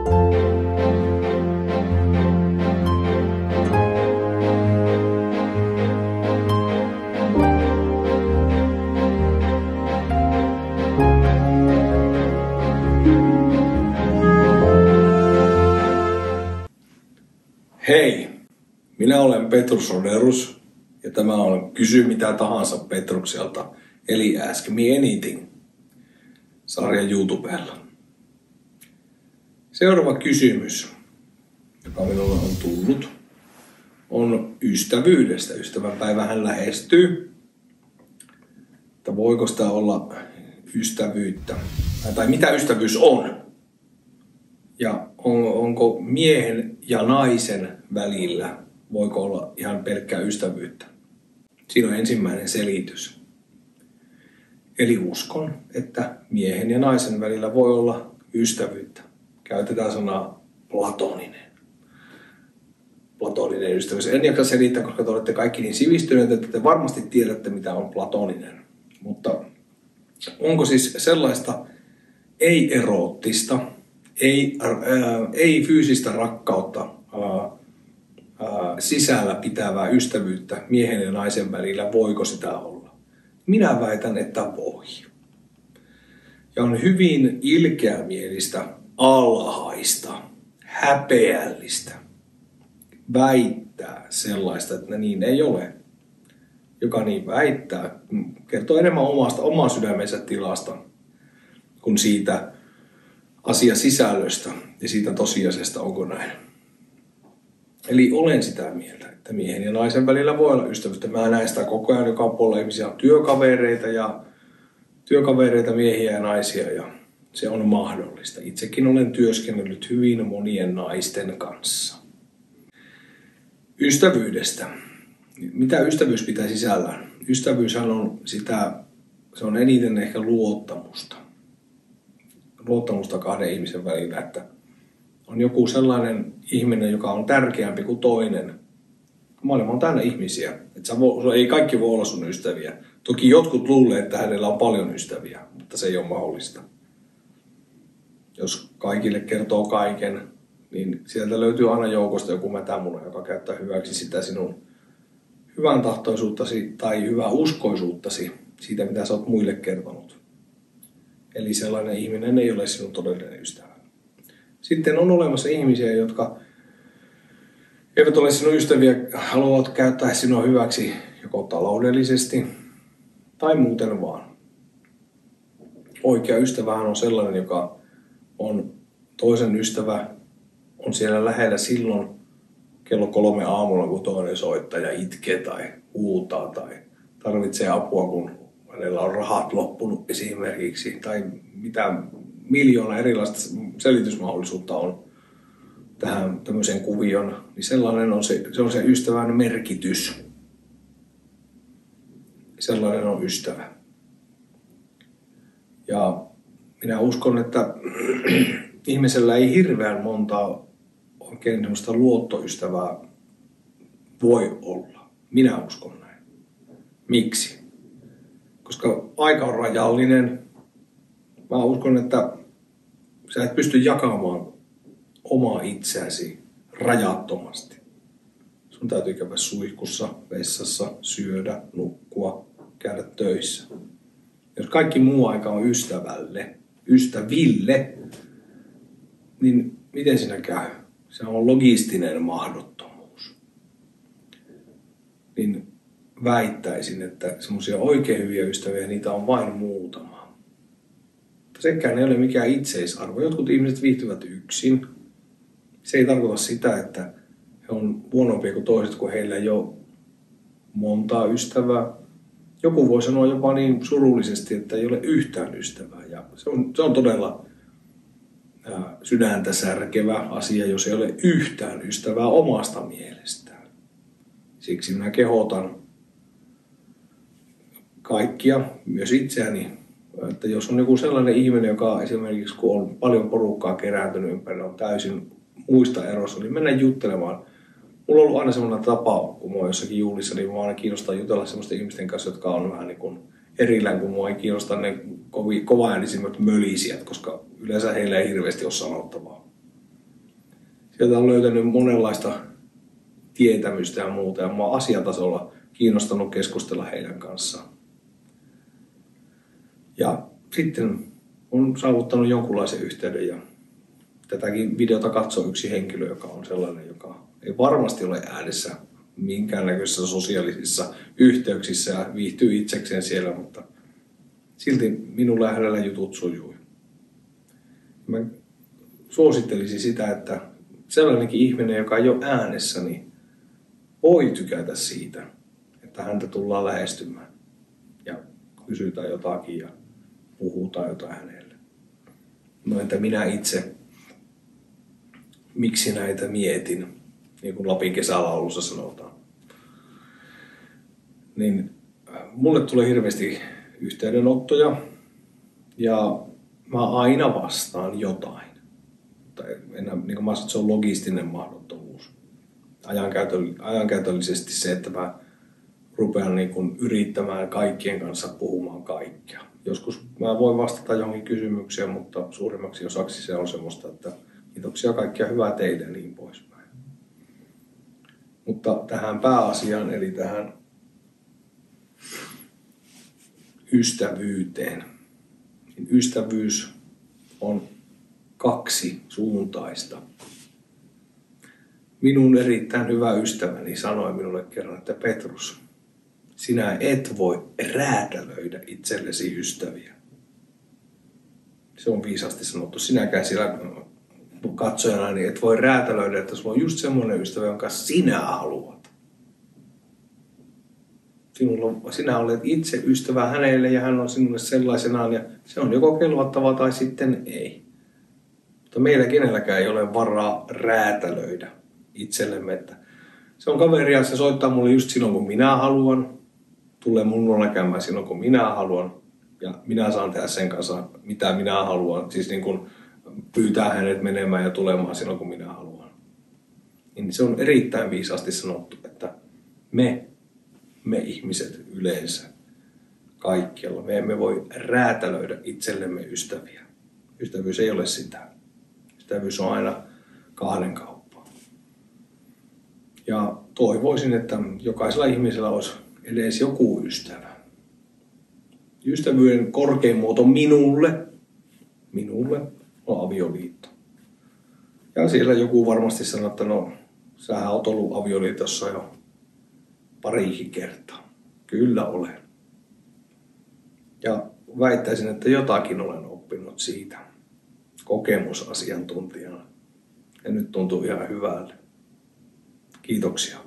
Hei, minä olen Petrus Roderus ja tämä on Kysy mitä tahansa Petrukselta, eli Ask Me Anything -sarja YouTubella. Seuraava kysymys, joka minulle on tullut, on ystävyydestä. Ystävänpäivähän lähestyy, että voiko sitä olla ystävyyttä, tai mitä ystävyys on. Ja onko miehen ja naisen välillä, voiko olla ihan pelkkää ystävyyttä? Siinä on ensimmäinen selitys. Eli uskon, että miehen ja naisen välillä voi olla ystävyyttä. Käytetään sanaa platoninen. Platoninen ystävyys. En jaksa selittää, koska te olette kaikki niin sivistyneet, että te varmasti tiedätte, mitä on platoninen. Mutta onko siis sellaista ei-eroottista, ei fyysistä rakkautta sisällä pitävää ystävyyttä miehen ja naisen välillä, voiko sitä olla? Minä väitän, että voi. Ja on hyvin ilkeämielistä, alhaista, häpeällistä väittää sellaista, että niin ei ole. Joka niin väittää, kertoo enemmän oman sydämensä tilasta kuin siitä asiasisällöstä ja siitä tosiasiasta, onko näin. Eli olen sitä mieltä, että miehen ja naisen välillä voi olla ystävyyttä. Mä näen sitä koko ajan, joka puolella ihmisiä on työkavereita, miehiä ja naisia, ja se on mahdollista. Itsekin olen työskennellyt hyvin monien naisten kanssa. Ystävyydestä. Mitä ystävyys pitää sisällään? Ystävyyshän on se on eniten ehkä luottamusta. Luottamusta kahden ihmisen välillä, että on joku sellainen ihminen, joka on tärkeämpi kuin toinen. Maailma on täynnä ihmisiä, että ei kaikki voi olla sun ystäviä. Toki jotkut luulee, että hänellä on paljon ystäviä, mutta se ei ole mahdollista. Jos kaikille kertoo kaiken, niin sieltä löytyy aina joukosta joku mätämuna, joka käyttää hyväksi sitä sinun hyvän tahtoisuuttasi tai hyvää uskoisuuttasi siitä, mitä sä oot muille kertonut. Eli sellainen ihminen ei ole sinun todellinen ystävä. Sitten on olemassa ihmisiä, jotka eivät ole sinun ystäviä, haluavat käyttää sinua hyväksi joko taloudellisesti tai muuten vaan. Oikea ystävähän on sellainen, joka on toisen ystävä, on siellä lähellä silloin kello 3 aamulla, kun toinen soittaa ja itkee tai huutaa tai tarvitsee apua, kun hänellä on rahat loppunut esimerkiksi, tai mitä miljoona erilaista selitysmahdollisuutta on tähän tämmöiseen kuvioon, niin sellainen on se on se ystävän merkitys. Sellainen on ystävä. Ja minä uskon, että ihmisellä ei hirveän montaa oikein semmoista luottoystävää voi olla. Minä uskon näin. Miksi? Koska aika on rajallinen. Mä uskon, että sä et pysty jakamaan omaa itseäsi rajattomasti. Sun täytyy käydä suihkussa, vessassa, syödä, nukkua, käydä töissä. Jos kaikki muu aika on ystäville, niin miten siinä käy? Se on logistinen mahdottomuus. Niin väittäisin, että semmoisia oikein hyviä ystäviä, niitä on vain muutama. Mutta sekään ei ole mikään itseisarvo. Jotkut ihmiset viihtyvät yksin. Se ei tarkoita sitä, että he on huonompia kuin toiset, kun heillä ei ole montaa ystävää. Joku voi sanoa jopa niin surullisesti, että ei ole yhtään ystävää. Ja se on todella sydäntä särkevä asia, jos ei ole yhtään ystävää omasta mielestään. Siksi minä kehotan kaikkia, myös itseäni, että jos on joku sellainen ihminen, joka esimerkiksi kun on paljon porukkaa kerääntynyt ympärillä, on täysin muista erossa, niin mennä juttelemaan. Mulla on ollut aina sellainen tapa, kun mä oon jossakin juhlissa, niin mä aina kiinnostaa jutella sellaisten ihmisten kanssa, jotka on vähän niin kuin erillään, kun mua ei kiinnosta ne kovaäänisimmät mölisijät, koska yleensä heillä ei hirveästi ole sanottavaa. Sieltä on löytänyt monenlaista tietämystä ja muuta, ja mä oon asiatasolla kiinnostanut keskustella heidän kanssaan. Ja sitten on saavuttanut jonkunlaisen yhteyden, ja tätäkin videota katsoo yksi henkilö, joka on sellainen, joka ei varmasti ole äänessä minkäännäköisissä sosiaalisissa yhteyksissä ja viihtyy itsekseen siellä, mutta silti minulla ja hänellä jutut sujui. Mä suosittelisin sitä, että sellainenkin ihminen, joka ei ole äänessä, niin voi tykätä siitä, että häntä tullaan lähestymään ja kysytään jotakin ja puhutaan jotain hänelle. No entä minä itse, miksi näitä mietin, niin kuin Lapin kesälaulussa sanotaan. Niin mulle tulee hirveästi yhteydenottoja ja mä aina vastaan jotain. Niin kuin mä sanoin, se on logistinen mahdottomuus. Ajankäytöllisesti se, että mä rupean niin kuin yrittämään kaikkien kanssa puhumaan kaikkea. Joskus mä voin vastata johonkin kysymykseen, mutta suurimmaksi osaksi se on semmoista, että kiitoksia, kaikkia hyvää teille ja niin poispäin. Mutta tähän pääasiaan, eli tähän ystävyyteen. Ystävyys on kaksisuuntaista. Minun erittäin hyvä ystäväni sanoi minulle kerran, että Petrus, sinä et voi räätälöidä itsellesi ystäviä. Se on viisaasti sanottu. Sinäkään siellä katsojana niin et voi räätälöidä, että sulla on just semmoinen ystävä, jonka sinä haluat. Sinä olet itse ystävä hänelle ja hän on sinulle sellaisenaan ja se on joko kelvottava tai sitten ei. Mutta meillä kenelläkään ei ole varaa räätälöidä itsellemme, että se on kaveri ja se soittaa mulle just silloin kun minä haluan, tulee mun luona käymään silloin kun minä haluan ja minä saan tehdä sen kanssa mitä minä haluan, siis niin kuin pyytää hänet menemään ja tulemaan silloin kun minä haluan. Niin se on erittäin viisaasti sanottu, että me ihmiset yleensä kaikkialla, me emme voi räätälöidä itsellemme ystäviä. Ystävyys ei ole sitä. Ystävyys on aina kahden kauppaa. Ja toivoisin, että jokaisella ihmisellä olisi edes joku ystävä. Ystävyyden korkein muoto minulle on avioliitto. Ja siellä joku varmasti sanoo, että no, sähän oot ollut avioliitossa jo parikin kertaa. Kyllä olen. Ja väittäisin, että jotakin olen oppinut siitä kokemusasiantuntijana. Ja nyt tuntuu ihan hyvälle. Kiitoksia.